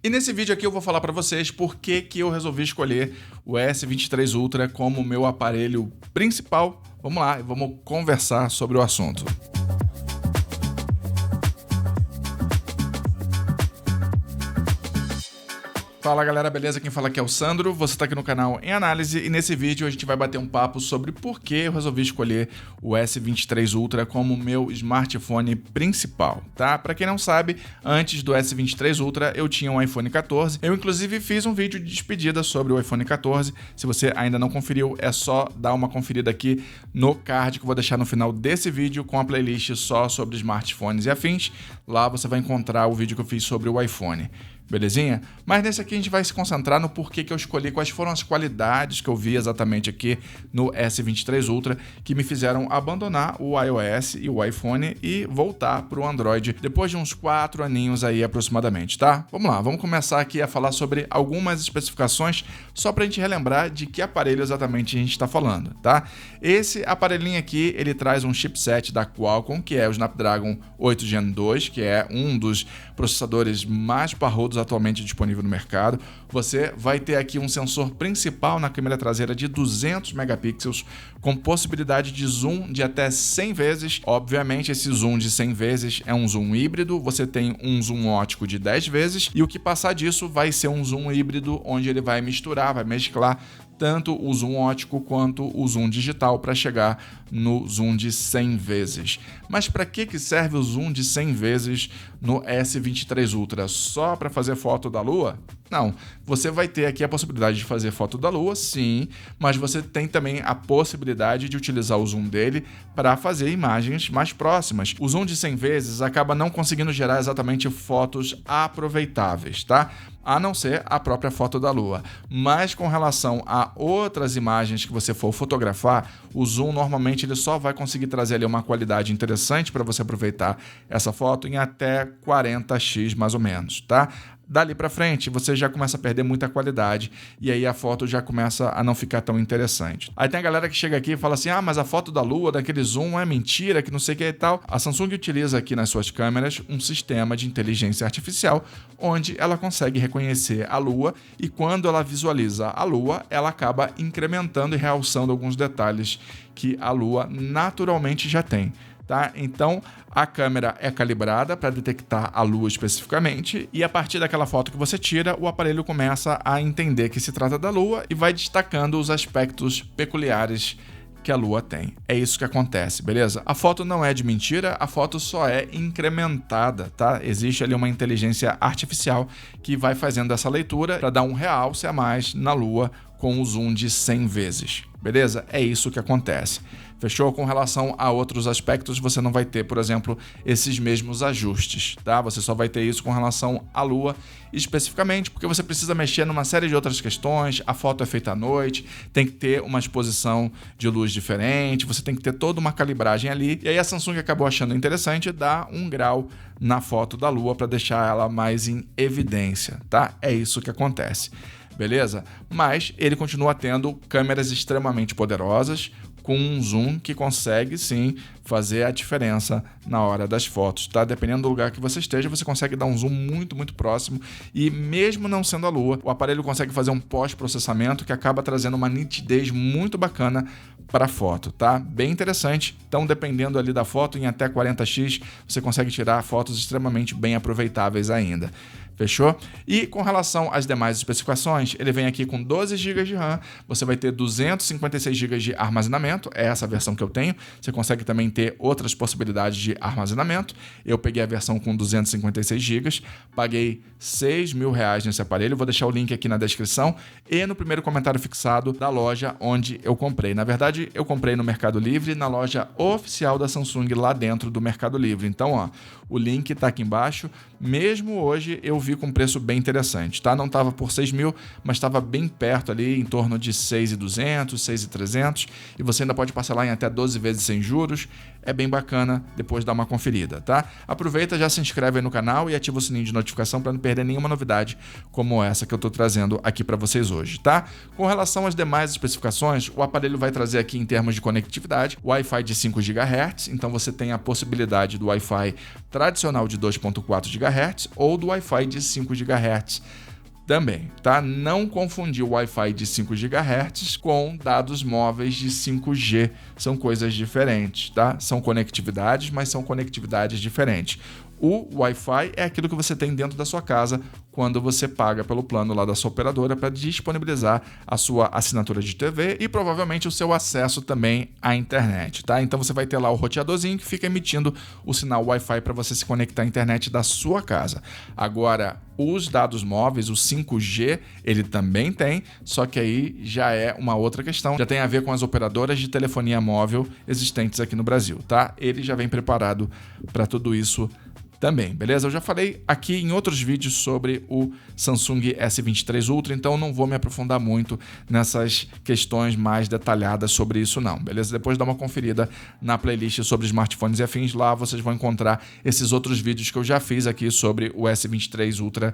E nesse vídeo aqui eu vou falar para vocês por que eu resolvi escolher o S23 Ultra como meu aparelho principal. Vamos lá, vamos conversar sobre o assunto. Fala galera, beleza? Quem fala aqui é o Sandro, você está aqui no canal Em Análise e nesse vídeo a gente vai bater um papo sobre por que eu resolvi escolher o S23 Ultra como meu smartphone principal, tá? Para quem não sabe, antes do S23 Ultra eu tinha um iPhone 14, eu inclusive fiz um vídeo de despedida sobre o iPhone 14, se você ainda não conferiu é só dar uma conferida aqui no card que eu vou deixar no final desse vídeo com a playlist só sobre smartphones e afins, lá você vai encontrar o vídeo que eu fiz sobre o iPhone. Belezinha? Mas nesse aqui a gente vai se concentrar no porquê que eu escolhi, quais foram as qualidades que eu vi exatamente aqui no S23 Ultra que me fizeram abandonar o iOS e o iPhone e voltar para o Android depois de uns 4 aninhos aí aproximadamente, tá? Vamos lá, vamos começar aqui a falar sobre algumas especificações só para a gente relembrar de que aparelho exatamente a gente está falando, tá? Esse aparelhinho aqui, ele traz um chipset da Qualcomm, que é o Snapdragon 8 Gen 2, que é um dos processadores mais parrudos atualmente disponível no mercado. Você vai ter aqui um sensor principal na câmera traseira de 200 megapixels com possibilidade de zoom de até 100 vezes. Obviamente esse zoom de 100 vezes é um zoom híbrido, você tem um zoom óptico de 10 vezes e o que passar disso vai ser um zoom híbrido onde ele vai misturar, vai mesclar tanto o zoom óptico quanto o zoom digital para chegar no zoom de 100 vezes. Mas para que serve o zoom de 100 vezes no S23 Ultra? Só para fazer foto da Lua? Não, você vai ter aqui a possibilidade de fazer foto da Lua, sim, mas você tem também a possibilidade de utilizar o zoom dele para fazer imagens mais próximas. O zoom de 100 vezes acaba não conseguindo gerar exatamente fotos aproveitáveis, tá? A não ser a própria foto da Lua. Mas com relação a outras imagens que você for fotografar, o zoom normalmente ele só vai conseguir trazer ali uma qualidade interessante para você aproveitar essa foto em até 40x mais ou menos, tá? Dali para frente, você já começa a perder muita qualidade e aí a foto já começa a não ficar tão interessante. Aí tem a galera que chega aqui e fala assim, mas a foto da Lua, daquele zoom é mentira, que não sei o que e tal. A Samsung utiliza aqui nas suas câmeras um sistema de inteligência artificial onde ela consegue reconhecer a Lua e quando ela visualiza a Lua, ela acaba incrementando e realçando alguns detalhes que a Lua naturalmente já tem. Tá? Então, a câmera é calibrada para detectar a Lua especificamente e a partir daquela foto que você tira, o aparelho começa a entender que se trata da Lua e vai destacando os aspectos peculiares que a Lua tem. É isso que acontece, beleza? A foto não é de mentira, a foto só é incrementada, tá? Existe ali uma inteligência artificial que vai fazendo essa leitura para dar um realce a mais na Lua com o zoom de 100 vezes, beleza? É isso que acontece. Fechou? Com relação a outros aspectos, você não vai ter, por exemplo, esses mesmos ajustes, tá? Você só vai ter isso com relação à Lua, especificamente porque você precisa mexer numa série de outras questões, a foto é feita à noite, tem que ter uma exposição de luz diferente, você tem que ter toda uma calibragem ali, e aí a Samsung acabou achando interessante dar 1 grau na foto da Lua para deixar ela mais em evidência, tá? É isso que acontece. Beleza? Mas ele continua tendo câmeras extremamente poderosas, com um zoom que consegue sim fazer a diferença na hora das fotos, tá? Dependendo do lugar que você esteja, você consegue dar um zoom muito próximo e mesmo não sendo a Lua, o aparelho consegue fazer um pós-processamento que acaba trazendo uma nitidez muito bacana para a foto, tá? Bem interessante. Então, dependendo ali da foto, em até 40x, você consegue tirar fotos extremamente bem aproveitáveis ainda. Fechou? E com relação às demais especificações, ele vem aqui com 12 GB de RAM, você vai ter 256 GB de armazenamento, é essa a versão que eu tenho, você consegue também ter outras possibilidades de armazenamento, eu peguei a versão com 256 GB, paguei R$6.000 nesse aparelho, vou deixar o link aqui na descrição e no primeiro comentário fixado da loja onde eu comprei. Na verdade, eu comprei no Mercado Livre, na loja oficial da Samsung lá dentro do Mercado Livre, então ó, o link está aqui embaixo, mesmo hoje eu vi com um preço bem interessante, tá? Não estava por 6.000, mas estava bem perto ali, em torno de 6.200, 6.300 e você ainda pode parcelar em até 12 vezes sem juros, é bem bacana, depois dá uma conferida, tá? Aproveita, já se inscreve aí no canal e ativa o sininho de notificação para não perder nenhuma novidade como essa que eu estou trazendo aqui para vocês hoje, tá? Com relação às demais especificações, o aparelho vai trazer aqui em termos de conectividade, Wi-Fi de 5 GHz, então você tem a possibilidade do Wi-Fi tradicional de 2.4 GHz ou do Wi-Fi de de 5 GHz também, tá? Não confundir o Wi-Fi de 5 GHz com dados móveis de 5G. São coisas diferentes, tá? São conectividades, mas são conectividades diferentes. O Wi-Fi é aquilo que você tem dentro da sua casa quando você paga pelo plano lá da sua operadora para disponibilizar a sua assinatura de TV e provavelmente o seu acesso também à internet, tá? Então você vai ter lá o roteadorzinho que fica emitindo o sinal Wi-Fi para você se conectar à internet da sua casa. Agora, os dados móveis, o 5G, ele também tem, só que aí já é uma outra questão, já tem a ver com as operadoras de telefonia móvel existentes aqui no Brasil, tá? Ele já vem preparado para tudo isso também, beleza? Eu já falei aqui em outros vídeos sobre o Samsung S23 Ultra, então não vou me aprofundar muito nessas questões mais detalhadas sobre isso não, beleza? Depois dá uma conferida na playlist sobre smartphones e afins, lá vocês vão encontrar esses outros vídeos que eu já fiz aqui sobre o S23 Ultra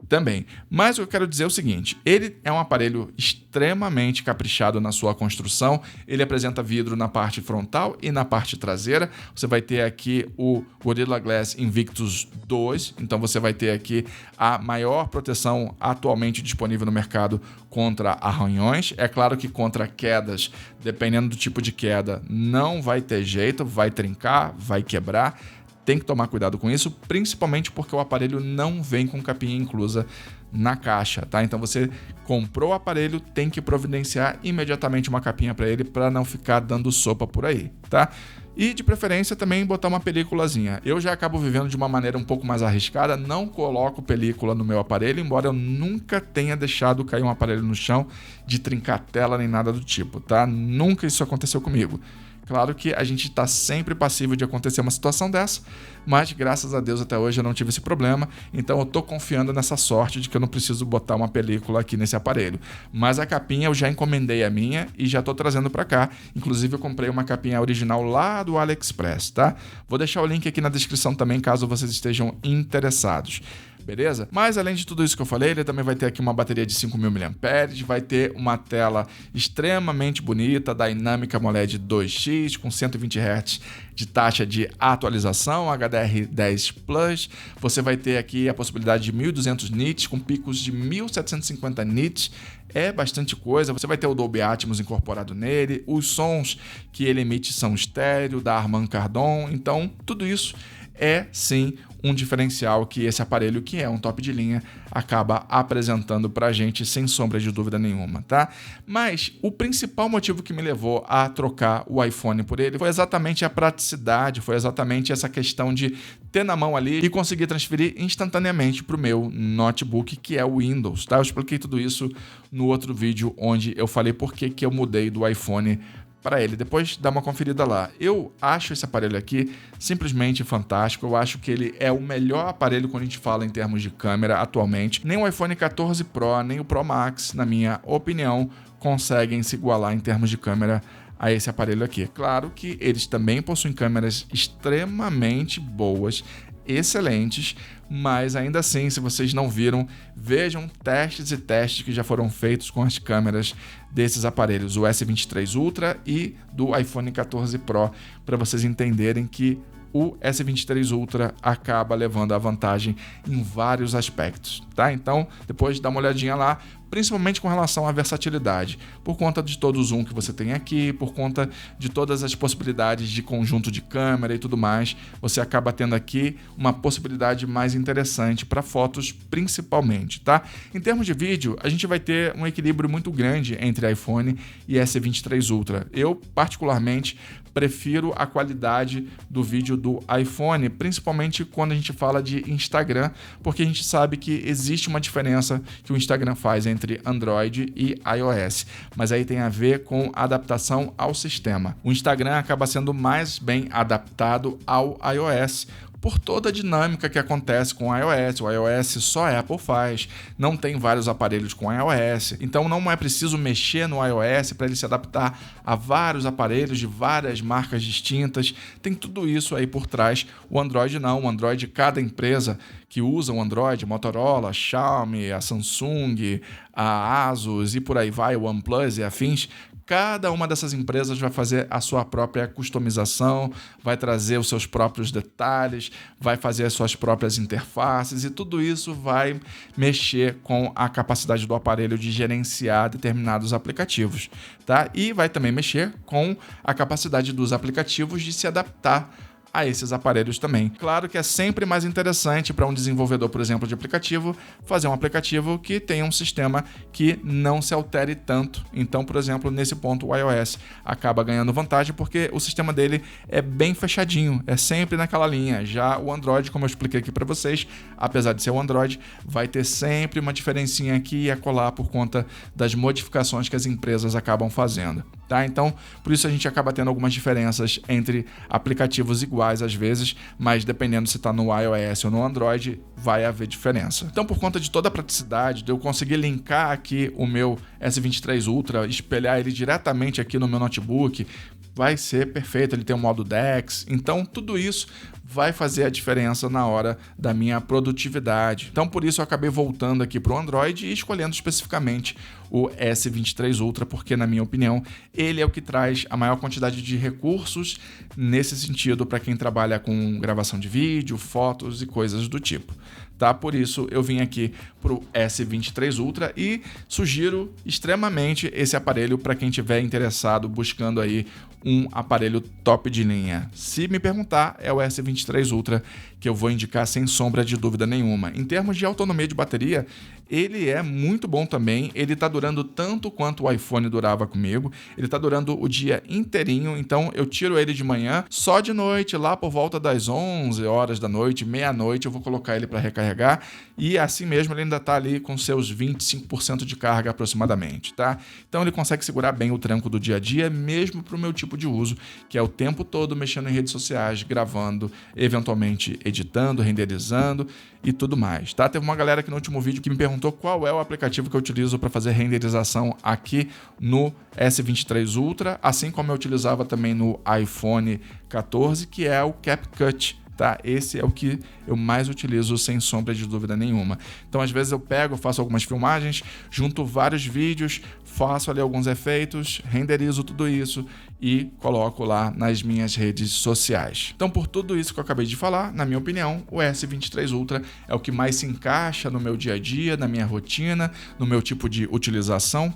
também. Mas eu quero dizer o seguinte, ele é um aparelho extremamente caprichado na sua construção, ele apresenta vidro na parte frontal e na parte traseira, você vai ter aqui o Gorilla Glass Invictus 2, então você vai ter aqui a maior proteção atualmente disponível no mercado contra arranhões, é claro que contra quedas, dependendo do tipo de queda, não vai ter jeito, vai trincar, vai quebrar. Tem que tomar cuidado com isso, principalmente porque o aparelho não vem com capinha inclusa na caixa, tá? Então você comprou o aparelho, tem que providenciar imediatamente uma capinha para ele para não ficar dando sopa por aí, tá? E de preferência também botar uma películazinha. Eu já acabo vivendo de uma maneira um pouco mais arriscada, não coloco película no meu aparelho, embora eu nunca tenha deixado cair um aparelho no chão de trincar tela nem nada do tipo, tá? Nunca isso aconteceu comigo. Claro que a gente está sempre passível de acontecer uma situação dessa, mas graças a Deus até hoje eu não tive esse problema, então eu estou confiando nessa sorte de que eu não preciso botar uma película aqui nesse aparelho. Mas a capinha eu já encomendei a minha e já estou trazendo para cá, inclusive eu comprei uma capinha original lá do AliExpress, tá? Vou deixar o link aqui na descrição também caso vocês estejam interessados. Beleza? Mas além de tudo isso que eu falei, ele também vai ter aqui uma bateria de 5.000 mAh, vai ter uma tela extremamente bonita, Dynamic AMOLED 2X, com 120 Hz de taxa de atualização, HDR10 Plus, você vai ter aqui a possibilidade de 1.200 nits, com picos de 1.750 nits, é bastante coisa, você vai ter o Dolby Atmos incorporado nele, os sons que ele emite são estéreo, da Harman Kardon, então tudo isso é sim um diferencial que esse aparelho, que é um top de linha, acaba apresentando pra gente sem sombra de dúvida nenhuma, tá? Mas o principal motivo que me levou a trocar o iPhone por ele foi exatamente a praticidade, foi exatamente essa questão de ter na mão ali e conseguir transferir instantaneamente pro meu notebook, que é o Windows, tá? Eu expliquei tudo isso no outro vídeo onde eu falei por que eu mudei do iPhone para ele, depois dá uma conferida lá. Eu acho esse aparelho aqui simplesmente fantástico, eu acho que ele é o melhor aparelho quando a gente fala em termos de câmera atualmente. Nem o iPhone 14 Pro, nem o Pro Max, na minha opinião, conseguem se igualar em termos de câmera a esse aparelho aqui. Claro que eles também possuem câmeras extremamente boas, excelentes, mas ainda assim, se vocês não viram, vejam testes e testes que já foram feitos com as câmeras desses aparelhos, o S23 Ultra e do iPhone 14 Pro, para vocês entenderem que o S23 Ultra acaba levando a vantagem em vários aspectos, tá? Então, depois dá uma olhadinha lá, principalmente com relação à versatilidade, por conta de todo o zoom que você tem aqui, por conta de todas as possibilidades de conjunto de câmera e tudo mais, você acaba tendo aqui uma possibilidade mais interessante para fotos principalmente, tá? Em termos de vídeo, a gente vai ter um equilíbrio muito grande entre iPhone e S23 Ultra. Eu, particularmente, prefiro a qualidade do vídeo do iPhone, principalmente quando a gente fala de Instagram, porque a gente sabe que existe uma diferença que o Instagram faz entre Android e iOS, mas aí tem a ver com adaptação ao sistema. O Instagram acaba sendo mais bem adaptado ao iOS, por toda a dinâmica que acontece com o iOS. O iOS só a Apple faz, não tem vários aparelhos com iOS, então não é preciso mexer no iOS para ele se adaptar a vários aparelhos de várias marcas distintas, tem tudo isso aí por trás. O Android não, o Android, cada empresa que usa o Android, Motorola, Xiaomi, a Samsung, a Asus e por aí vai, o OnePlus e afins, Cada uma dessas empresas vai fazer a sua própria customização, vai trazer os seus próprios detalhes, vai fazer as suas próprias interfaces e tudo isso vai mexer com a capacidade do aparelho de gerenciar determinados aplicativos, tá? E vai também mexer com a capacidade dos aplicativos de se adaptar a esses aparelhos também. Claro que é sempre mais interessante para um desenvolvedor, por exemplo, de aplicativo, fazer um aplicativo que tenha um sistema que não se altere tanto. Então, por exemplo, nesse ponto o iOS acaba ganhando vantagem porque o sistema dele é bem fechadinho, é sempre naquela linha. Já o Android, como eu expliquei aqui para vocês, apesar de ser o Android, vai ter sempre uma diferencinha aqui e acolá por conta das modificações que as empresas acabam fazendo, tá? Então, por isso a gente acaba tendo algumas diferenças entre aplicativos iguais às vezes, mas dependendo se está no iOS ou no Android, vai haver diferença. Então, por conta de toda a praticidade, de eu conseguir linkar aqui o meu S23 Ultra, espelhar ele diretamente aqui no meu notebook, vai ser perfeito, ele tem o modo DeX, então tudo isso vai fazer a diferença na hora da minha produtividade. Então por isso eu acabei voltando aqui para o Android e escolhendo especificamente o S23 Ultra, porque na minha opinião ele é o que traz a maior quantidade de recursos nesse sentido para quem trabalha com gravação de vídeo, fotos e coisas do tipo. Tá? Por isso eu vim aqui para o S23 Ultra e sugiro extremamente esse aparelho para quem estiver interessado buscando aí um aparelho top de linha. Se me perguntar, é o S23 Ultra que eu vou indicar sem sombra de dúvida nenhuma. Em termos de autonomia de bateria, ele é muito bom também, ele está durando tanto quanto o iPhone durava comigo, ele está durando o dia inteirinho, então eu tiro ele de manhã, só de noite, lá por volta das 11 horas da noite, meia-noite, eu vou colocar ele para recarregar e assim mesmo ele ainda está ali com seus 25% de carga aproximadamente, tá? Então ele consegue segurar bem o tranco do dia a dia, mesmo para o meu tipo de uso, que é o tempo todo mexendo em redes sociais, gravando, eventualmente editando, renderizando e tudo mais, tá? Teve uma galera aqui no último vídeo que me perguntou qual é o aplicativo que eu utilizo para fazer renderização aqui no S23 Ultra, assim como eu utilizava também no iPhone 14, que é o CapCut. Tá? Esse é o que eu mais utilizo sem sombra de dúvida nenhuma. Então às vezes eu pego, faço algumas filmagens, junto vários vídeos, faço ali alguns efeitos, renderizo tudo isso e coloco lá nas minhas redes sociais. Então por tudo isso que eu acabei de falar, na minha opinião, o S23 Ultra é o que mais se encaixa no meu dia a dia, na minha rotina, no meu tipo de utilização.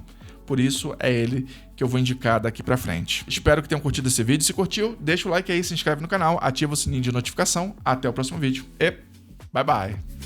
Por isso é ele que eu vou indicar daqui pra frente. Espero que tenham curtido esse vídeo. Se curtiu, deixa o like aí, se inscreve no canal, ativa o sininho de notificação. Até o próximo vídeo e bye bye!